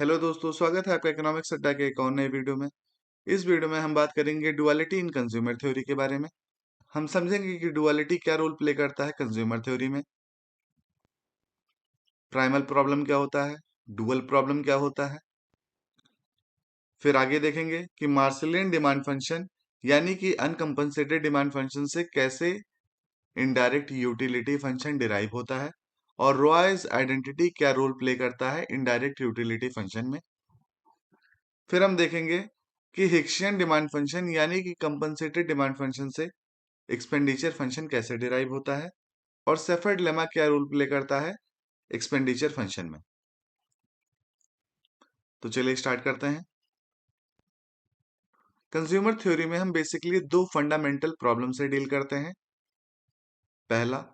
Hello दोस्तों, स्वागत है आपका इकोनॉमिक्स अड्डा के एक और नए वीडियो में। इस वीडियो में हम बात करेंगे डुअलिटी इन कंज्यूमर थ्योरी के बारे में। हम समझेंगे कि डुअलिटी क्या रोल प्ले करता है कंज्यूमर थ्योरी में, प्राइमल प्रॉब्लम क्या होता है, डुअल प्रॉब्लम क्या होता है। फिर आगे देखेंगे कि मार्शलियन डिमांड फंक्शन यानी कि अनकंपनसेटेड डिमांड फंक्शन से कैसे इनडायरेक्ट यूटिलिटी फंक्शन डिराइव होता है, और रॉयज आइडेंटिटी क्या रोल प्ले करता है इनडायरेक्ट यूटिलिटी फंक्शन में। फिर हम देखेंगे कि हिक्सियन डिमांड फंक्शन यानी कि कंपनसेटेड डिमांड फंक्शन से एक्सपेंडिचर फंक्शन कैसे डिराइव होता है, और सेफर्ड लेमा क्या रोल प्ले करता है एक्सपेंडिचर फंक्शन में। तो चलिए स्टार्ट करते हैं। कंज्यूमर थ्योरी में हम बेसिकली दो फंडामेंटल प्रॉब्लम से डील करते हैं। पहला,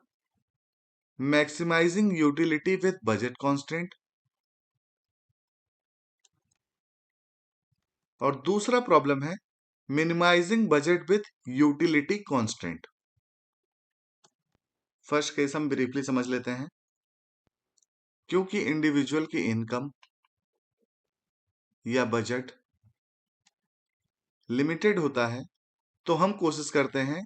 maximising utility with budget constant, और दूसरा प्रॉब्लम है minimising budget with utility constant. First case हम ब्रीफली समझ लेते हैं। क्योंकि इंडिविजुअल की इनकम या बजट लिमिटेड होता है, तो हम कोशिश करते हैं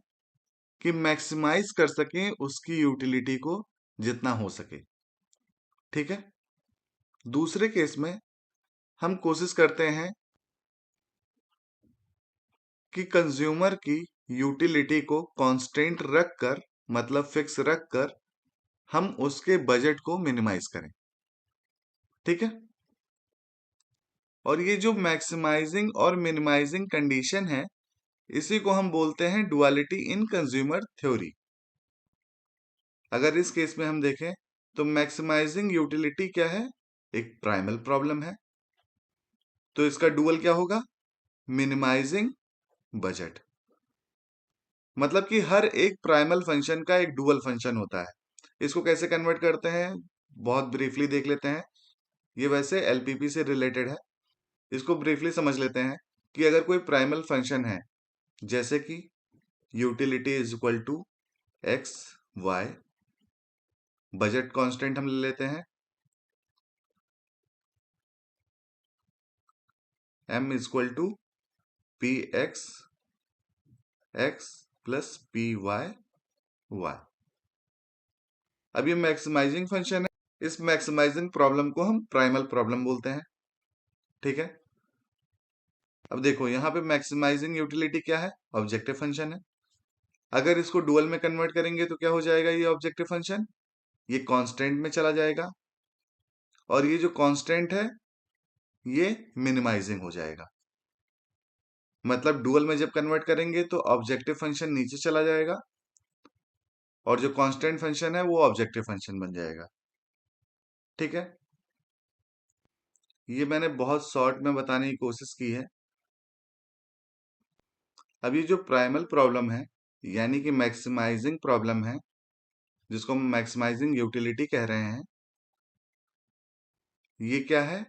कि मैक्सिमाइज कर सकें उसकी यूटिलिटी को जितना हो सके। ठीक है। दूसरे केस में हम कोशिश करते हैं कि कंज्यूमर की यूटिलिटी को कांस्टेंट रखकर, मतलब फिक्स रखकर, हम उसके बजट को मिनिमाइज करें। ठीक है। और ये जो मैक्सिमाइजिंग और मिनिमाइजिंग कंडीशन है, इसी को हम बोलते हैं डुअलिटी इन कंज्यूमर थ्योरी। अगर इस केस में हम देखें तो मैक्सिमाइजिंग यूटिलिटी क्या है, एक प्राइमल प्रॉब्लम है, तो इसका डुअल क्या होगा, मिनिमाइजिंग बजट। मतलब कि हर एक प्राइमल फंक्शन का एक डुअल फंक्शन होता है। इसको कैसे कन्वर्ट करते हैं, बहुत ब्रीफली देख लेते हैं। ये वैसे एलपीपी से रिलेटेड है, इसको ब्रीफली समझ लेते हैं कि अगर कोई प्राइमल फंक्शन है, जैसे कि utility is equal to X Y, budget constant हम ले लेते हैं m is equal to P X X plus P Y Y. अब ये मैक्सिमाइजिंग फंक्शन है, इस मैक्सिमाइजिंग प्रॉब्लम को हम प्राइमल प्रॉब्लम बोलते हैं। ठीक है। अब देखो यहां पे मैक्सिमाइजिंग यूटिलिटी क्या है, ऑब्जेक्टिव फंक्शन है। अगर इसको डुअल में कन्वर्ट करेंगे तो क्या हो जाएगा, ये ऑब्जेक्टिव फंक्शन ये कांस्टेंट में चला जाएगा, और ये जो कांस्टेंट है ये मिनिमाइजिंग हो जाएगा। मतलब डुअल में जब कन्वर्ट करेंगे तो ऑब्जेक्टिव फंक्शन नीचे चला जाएगा, और जो कांस्टेंट फंक्शन है वो ऑब्जेक्टिव फंक्शन बन जाएगा। ठीक है। ये मैंने बहुत शॉर्ट में बताने की कोशिश की है। अब ये जो प्राइमल प्रॉब्लम है यानी कि मैक्सिमाइजिंग प्रॉब्लम है, जिसको हम मैक्सिमाइजिंग यूटिलिटी कह रहे हैं, ये क्या है,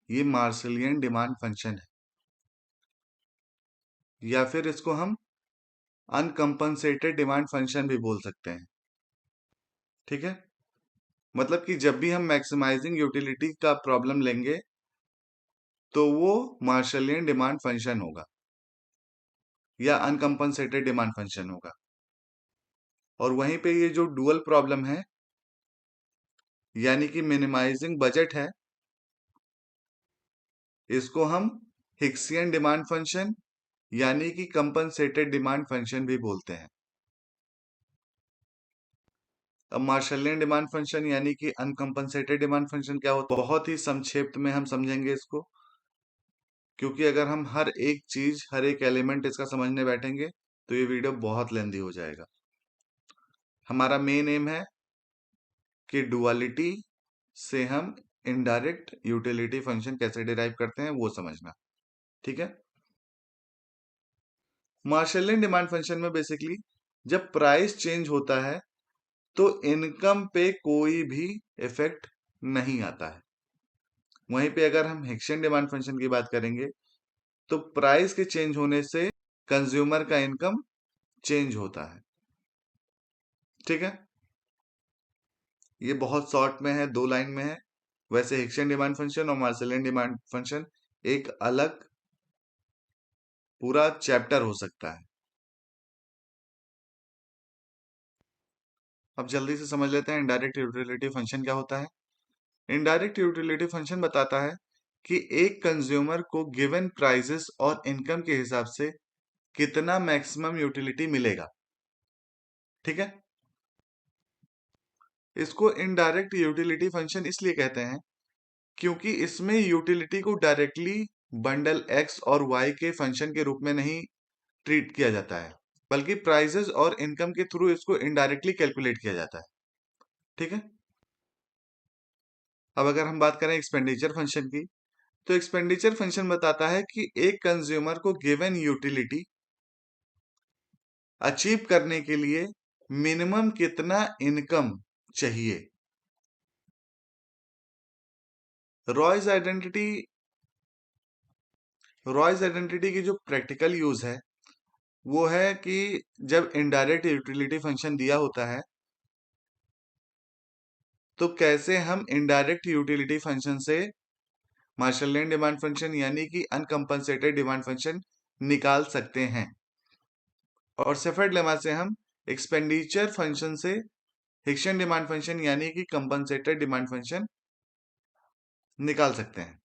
ये मार्शलियन डिमांड फंक्शन है, या फिर इसको हम अनकंपनसेटेड डिमांड फंक्शन भी बोल सकते हैं। ठीक है। मतलब कि जब भी हम मैक्सिमाइजिंग यूटिलिटी का प्रॉब्लम लेंगे तो वो मार्शलियन डिमांड फंक्शन होगा या अनकंपनसेटेड डिमांड फंक्शन होगा। और वहीं पे ये जो डुअल प्रॉब्लम है यानी कि मिनिमाइजिंग बजट है, इसको हम हिक्सियन डिमांड फंक्शन यानी कि कंपनसेटेड डिमांड फंक्शन भी बोलते हैं। अब मार्शलियन डिमांड फंक्शन यानी कि अनकंपनसेटेड डिमांड फंक्शन क्या होता है, बहुत ही संक्षिप्त में हम समझेंगे इसको, क्योंकि अगर हम हर एक चीज, हर एक एलिमेंट इसका समझने बैठेंगे तो ये वीडियो बहुत लेंदी हो जाएगा। हमारा मेन एम है कि डुअलिटी से हम इनडायरेक्ट यूटिलिटी फंक्शन कैसे डिराइव करते हैं वो समझना। ठीक है। मार्शलियन डिमांड फंक्शन में बेसिकली जब प्राइस चेंज होता है तो इनकम पे कोई भी इफेक्ट नहीं आता है। वहीं पे अगर हम हिक्सियन डिमांड फंक्शन की बात करेंगे तो प्राइस के चेंज होने से कंज्यूमर का इनकम चेंज होता है। ठीक है। ये बहुत शॉर्ट में है, 2 लाइन में है, वैसे हिक्सन डिमांड फंक्शन और मार्सेलियन डिमांड फंक्शन एक अलग पूरा चैप्टर हो सकता है। अब जल्दी से समझ लेते हैं इनडायरेक्ट यूटिलिटी फंक्शन क्या होता है। इनडायरेक्ट यूटिलिटी फंक्शन बताता है कि एक कंज्यूमर को गिवन प्राइसेस और इनकम के हिसाब से कितना मैक्सिमम यूटिलिटी मिलेगा। ठीक है, इसको इनडायरेक्ट यूटिलिटी फंक्शन इसलिए कहते हैं क्योंकि इसमें यूटिलिटी को डायरेक्टली बंडल एक्स और वाई के फंक्शन के रूप में नहीं ट्रीट किया जाता है, बल्कि प्राइसेस और इनकम के थ्रू इसको इनडायरेक्टली कैलकुलेट किया जाता है। ठीक है, अब अगर हम बात करें एक्सपेंडिचर फंक्शन की, तो एक्सपेंडिचर फंक्शन बताता है कि एक कंज्यूमर को गिवन यूटिलिटी अचीव करने के लिए मिनिमम कितना इनकम चाहिए। रॉयज आइडेंटिटी रॉयज आइडेंटिटी की जो प्रैक्टिकल यूज है वो है कि जब इनडायरेक्ट यूटिलिटी फंक्शन दिया होता है तो कैसे हम इनडायरेक्ट यूटिलिटी फंक्शन से मार्शलियन डिमांड फंक्शन यानी कि अनकंपनसेटेड डिमांड फंक्शन निकाल सकते हैं, और सेफर्ड लेमा से हम एक्सपेंडिचर फंक्शन से हिक्सन डिमांड फंक्शन यानी कि कंपनसेटेड डिमांड फंक्शन निकाल सकते हैं।